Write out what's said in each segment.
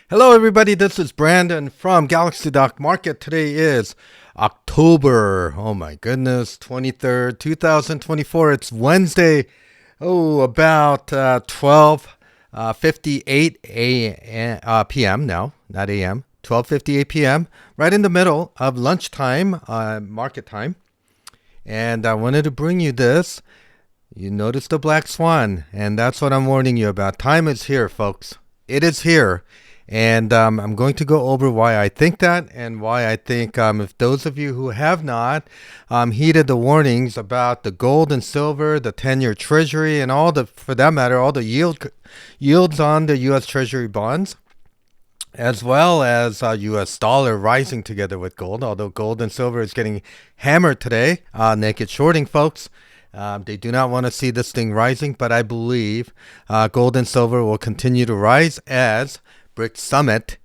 Hello everybody, this is Brandon from Galaxydoc Market. Today is October, oh my goodness, 23rd, 2024. It's Wednesday, about 12:58 p.m. now, not a.m., 12:58 p.m., right in the middle of lunchtime, market time. And I wanted to bring you this. You noticed the black swan, and that's what I'm warning you about. Time is here, folks. It is here. And I'm going to go over why I think that and why I think if those of you who have not heeded the warnings about the gold and silver, the 10-year treasury, and all the, for that matter, all the yields on the U.S. treasury bonds, as well as U.S. dollar rising together with gold, although gold and silver is getting hammered today, naked shorting, folks. They do not want to see this thing rising, but I believe gold and silver will continue to rise as BRICS Summit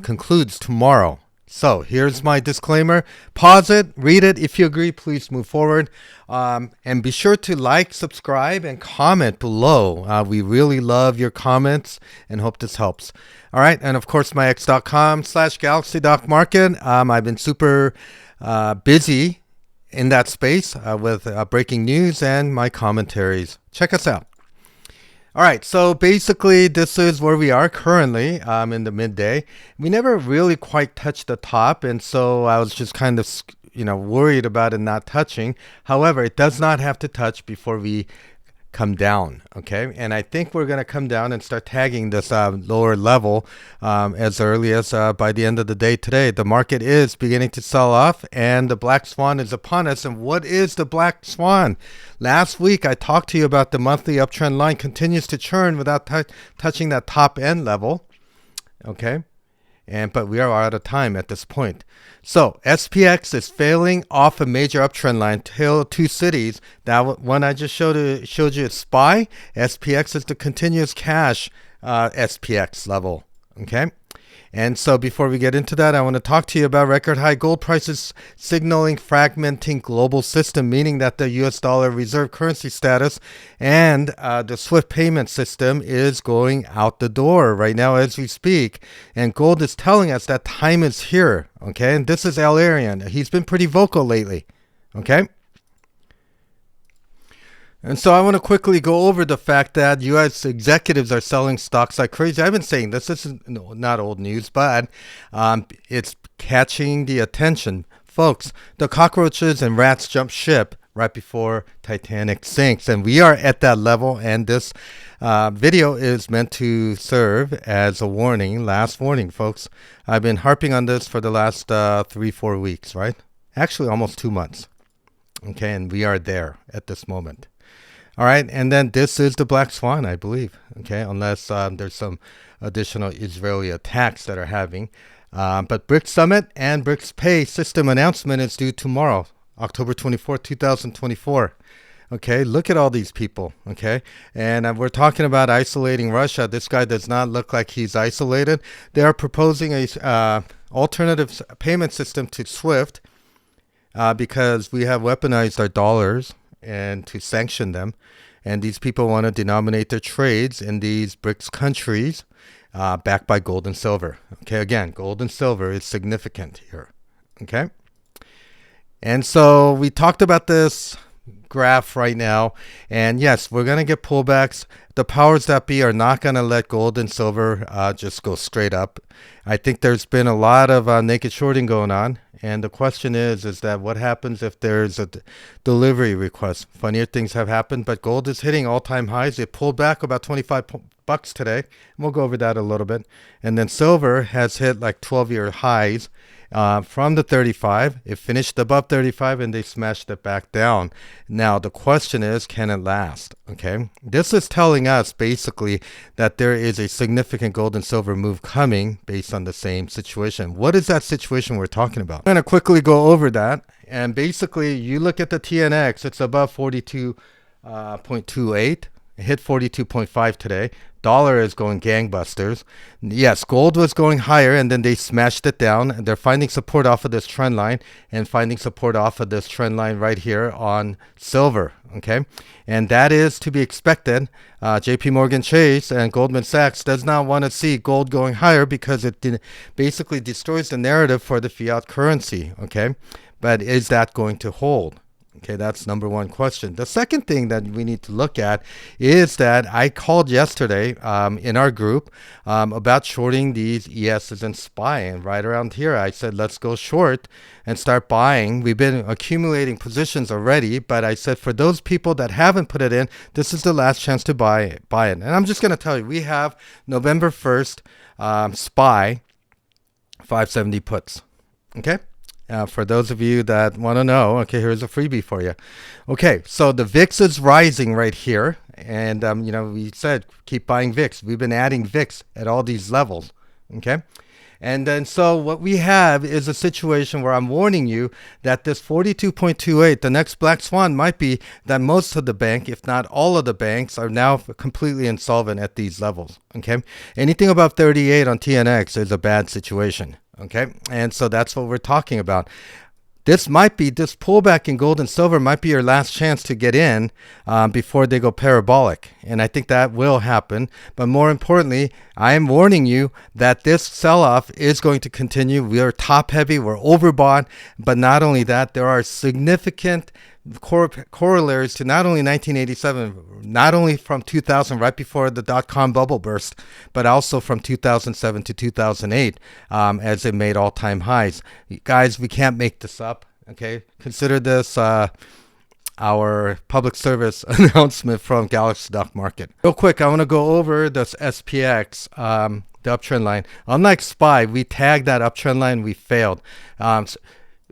concludes tomorrow. So here's my disclaimer. Pause it, read it. If you agree, please move forward. And be sure to like, subscribe, and comment below. We really love your comments and hope this helps. All right. And of course, my x.com/Galaxydoc Market. I've been super busy in that space with breaking news and my commentaries. Check us out. All right, so basically this is where we are currently in the midday. We never really quite touched the top, and so I was just kind of worried about it not touching. However, it does not have to touch before we come down, okay? And I think we're going to come down and start tagging this lower level as early as by the end of the day today. The market is beginning to sell off, and the black swan is upon us. And what is the black swan? Last week, I talked to you about the monthly uptrend line continues to churn without touching that top end level, okay? But we are out of time at this point. So SPX is failing off a major uptrend line till two cities. That one I just showed you is SPY. SPX is the continuous cash SPX level. Okay. And so before we get into that, I want to talk to you about record high gold prices signaling fragmenting global system, meaning that the US dollar reserve currency status and the SWIFT payment system is going out the door right now as we speak. And gold is telling us that time is here. Okay. And this is Al Arian. He's been pretty vocal lately. Okay. And so I want to quickly go over the fact that U.S. executives are selling stocks like crazy. I've been saying this is not old news, but it's catching the attention. Folks, the cockroaches and rats jump ship right before Titanic sinks. And we are at that level. And this video is meant to serve as a warning, last warning, folks. I've been harping on this for the last 3-4 weeks, right? Actually, almost 2 months. Okay, and we are there at this moment. All right, and then this is the black swan, I believe, okay, unless there's some additional Israeli attacks that are having. But BRICS Summit and BRICSPAY system announcement is due tomorrow, October 24th, 2024. Okay, look at all these people, okay? And we're talking about isolating Russia. This guy does not look like he's isolated. They are proposing a alternative payment system to SWIFT because we have weaponized our dollars and to sanction them. And these people want to denominate their trades in these BRICS countries backed by gold and silver. Okay, again, gold and silver is significant here. Okay. And so we talked about this graph right now. And yes, we're going to get pullbacks. The powers that be are not going to let gold and silver just go straight up. I think there's been a lot of naked shorting going on. And the question is that what happens if there's a delivery request? Funnier things have happened, but gold is hitting all-time highs. It pulled back about 25 bucks today. And we'll go over that a little bit. And then silver has hit like 12-year highs from the 35. It finished above 35 and they smashed it back down. Now, the question is, can it last? Okay. This is telling us basically that there is a significant gold and silver move coming based on the same situation. What is that situation we're talking about? I'm going to quickly go over that. And basically, you look at the TNX, it's above 42.28. It hit 42.5 today. dollar is going gangbusters. Yes, gold was going higher and then they smashed it down. They're finding support off of this trend line and finding support off of this trend line right here on silver. Okay, and that is to be expected. JP Morgan Chase and Goldman Sachs does not want to see gold going higher because it basically destroys the narrative for the fiat currency. Okay, but is that going to hold? Okay, that's number one question. The second thing that we need to look at is that I called yesterday in our group about shorting these ESs and SPY. And right around here, I said, let's go short and start buying. We've been accumulating positions already, but I said for those people that haven't put it in, this is the last chance to buy it. And I'm just going to tell you, we have November 1st SPY 570 puts. Okay? For those of you that want to know, okay, here's a freebie for you. Okay, so the VIX is rising right here. And, we said keep buying VIX. We've been adding VIX at all these levels. Okay. And then so what we have is a situation where I'm warning you that this 42.28, the next black swan might be that most of the bank, if not all of the banks, are now completely insolvent at these levels. Okay. Anything above 38 on TNX is a bad situation. Okay, and so that's what we're talking about. This pullback in gold and silver might be your last chance to get in before they go parabolic. And I think that will happen. But more importantly, I am warning you that this sell-off is going to continue. We are top heavy. We're overbought. But not only that, there are significant corollaries to not only 1987, not only from 2000, right before the dot-com bubble burst, but also from 2007 to 2008 as it made all-time highs. Guys, we can't make this up. Okay, consider this our public service announcement from Galaxydoc Market. Real quick, I want to go over this SPX, the uptrend line. Unlike SPY, we tagged that uptrend line, we failed.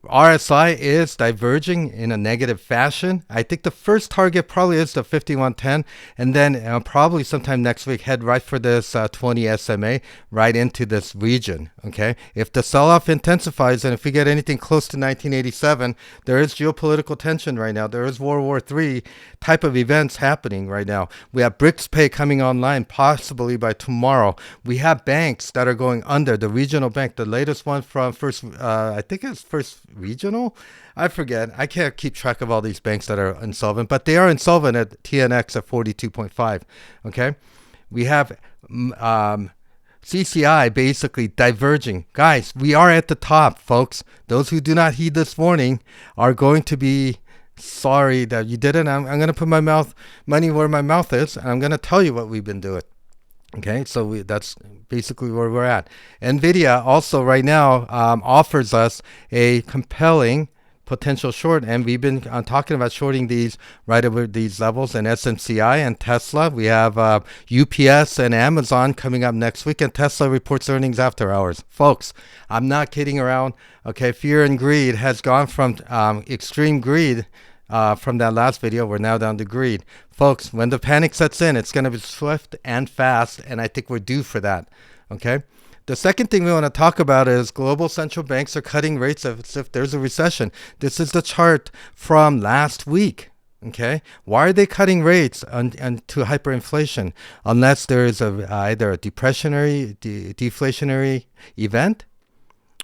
RSI is diverging in a negative fashion. I think the first target probably is the 5110, and then probably sometime next week head right for this 20 SMA right into this region. Okay, if the sell-off intensifies and if we get anything close to 1987, there is geopolitical tension right now. There is World War III type of events happening right now. We have BRICSPAY coming online possibly by tomorrow. We have banks that are going under. The regional bank, the latest one from I think it's First Regional, I forget. I can't keep track of all these banks that are insolvent, but they are insolvent at TNX at 42.5. Okay, we have CCI basically diverging. Guys, we are at the top, folks. Those who do not heed this warning are going to be sorry that you didn't. I'm going to put my money where my mouth is, and I'm going to tell you what we've been doing. Okay, so that's basically where we're at. NVIDIA also right now offers us a compelling potential short, and we've been talking about shorting these right over these levels. And SMCI and Tesla, we have UPS and Amazon coming up next week, and Tesla reports earnings after hours. Folks, I'm not kidding around. Okay, fear and greed has gone from extreme greed from that last video. We're now down to greed. Folks, when the panic sets in, it's going to be swift and fast, and I think we're due for that. Okay. The second thing we want to talk about is global central banks are cutting rates as if there's a recession. This is the chart from last week. Okay, why are they cutting rates to hyperinflation unless there is either a deflationary event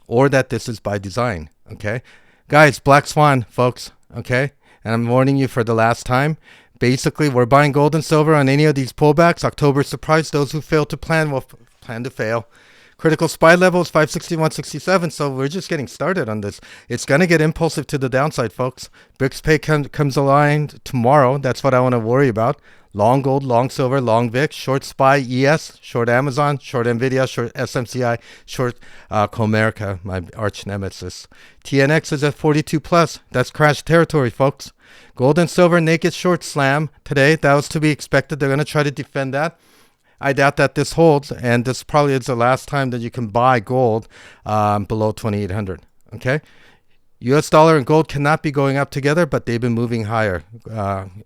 or that this is by design? Okay, guys, black swan, folks. Okay, and I'm warning you for the last time. Basically, we're buying gold and silver on any of these pullbacks. October surprise. Those who fail to plan will plan to fail. Critical SPY level is 561.67, so we're just getting started on this. It's going to get impulsive to the downside, folks. BRICSPAY comes aligned tomorrow. That's what I want to worry about. Long gold, long silver, long VIX, short SPY, ES, short Amazon, short NVIDIA, short SMCI, short Comerica, my arch nemesis. TNX is at 42 plus. That's crash territory, folks. Gold and silver naked short slam today. That was to be expected. They're going to try to defend that. I doubt that this holds, and this probably is the last time that you can buy gold below 2,800. Okay, U.S. dollar and gold cannot be going up together, but they've been moving higher.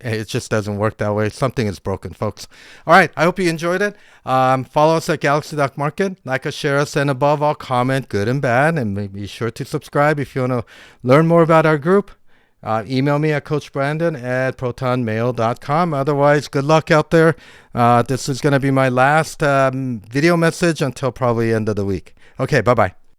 It just doesn't work that way. Something is broken, folks. All right, I hope you enjoyed it. Follow us at Galaxydoc Market. Like us, share us, and above all, comment, good and bad, and be sure to subscribe if you want to learn more about our group. Email me at coachbrandon@protonmail.com. Otherwise, good luck out there. This is going to be my last video message until probably end of the week. Okay, bye-bye.